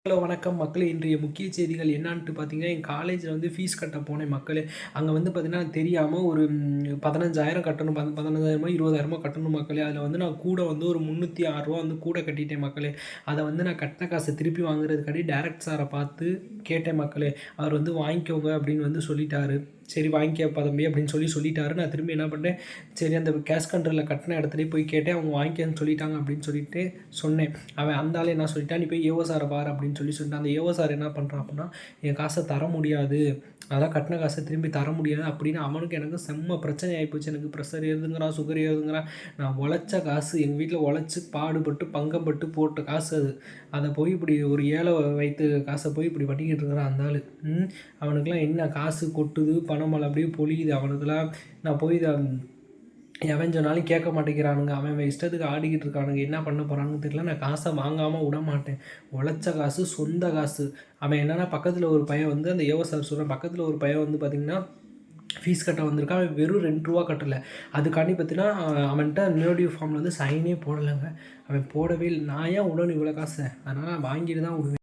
Hello வணக்கம் மக்களே. இன்றைய முக்கிய செய்திகள் என்னான்ட்டு பார்த்தீங்கன்னா, என் காலேஜில் வந்து ஃபீஸ் கட்ட போனேன் மக்களே. அங்கே வந்து பார்த்தீங்கன்னா தெரியாமல் ஒரு 15,000 கட்டணும். 15,000 20,000 கட்டணும் மக்களே. அதில் வந்து நான் கூட வந்து ஒரு ரூ. 306 வந்து கூட கட்டிட்டேன் மக்களே. அதை வந்து நான் கட்டின காசை திருப்பி வாங்குறதுக்காண்டி டைரக்ட் சாரை பார்த்து கேட்டேன் மக்களே. அவர் வந்து வாங்கிக்கோங்க அப்படின்னு வந்து சொல்லிட்டாரு. சரி வாங்கிக்கப்பா தம்பி அப்படின்னு சொல்லிட்டாரு. நான் திரும்பி என்ன பண்ணேன், சரி அந்த கேஷ் கவுண்டரில் கட்டின இடத்துலயே போய் கேட்டேன். அவங்க வாங்கிக்கன்னு சொல்லிட்டாங்க அப்படின்னு சொல்லிட்டு சொன்னேன். அவன் அந்த ஆள் என்ன சொல்லிட்டான், நீ போய் ஏஓ சாரை பாரு அப்படின்னு சொல்லிட்டான். அந்த ஏஓ சார் என்ன பண்ணுறான் அப்படின்னா, என் காசை தர முடியாது, அதான் கட்டின காசை திரும்பி தர முடியாது அப்படின்னு அவனுக்கு எனக்கு செம்ம பிரச்சனை ஆகிப்போச்சு. எனக்கு ப்ரெஷர் ஏறுதுங்கிறான், சுகர் ஏறுதுங்கிறான். நான் உழைச்ச காசு, எங்கள் வீட்டில் உழைச்சி பாடுபட்டு பங்கப்பட்டு போட்ட காசு அது. அதை போய் இப்படி ஒரு ஏழை வைத்து காசை போய் இப்படி பண்ணிக்கிட்டு இருக்கிறான் அந்த ஆள். அவனுக்கெல்லாம் என்ன காசு கொட்டுது, பணமழை அப்படியே பொழியுது அவனுக்கெல்லாம். நான் போய் இதை எவன் சொன்னாலும் கேட்க மாட்டேங்கிறானுங்க. அவன் இஷ்டத்துக்கு ஆடிக்கிட்டு இருக்கானுங்க. என்ன பண்ண போகிறானுன்னு தெரியல. நான் காசை வாங்காமல் விட மாட்டேன். உழைச்ச காசு, சொந்த காசு. அவன் என்னென்னா பக்கத்தில் ஒரு பையன் வந்து அந்த ஏஓ சார் சொல்கிறேன், பக்கத்தில் ஒரு பையன் வந்து பார்த்திங்கன்னா ஃபீஸ் கட்ட வந்திருக்கான். அவன் வெறும் ₹2 கட்டலை. அதுக்காண்டி பார்த்தீங்கன்னா அவன்கிட்ட நேட்டிவ் ஃபார்மில் வந்து சைனே போடலைங்க. அவன் போடவே இல்லை. நான் ஏன் விடணும் இவ்வளோ காசை? அதனால் வாங்கிட்டு தான் விடுவேன்.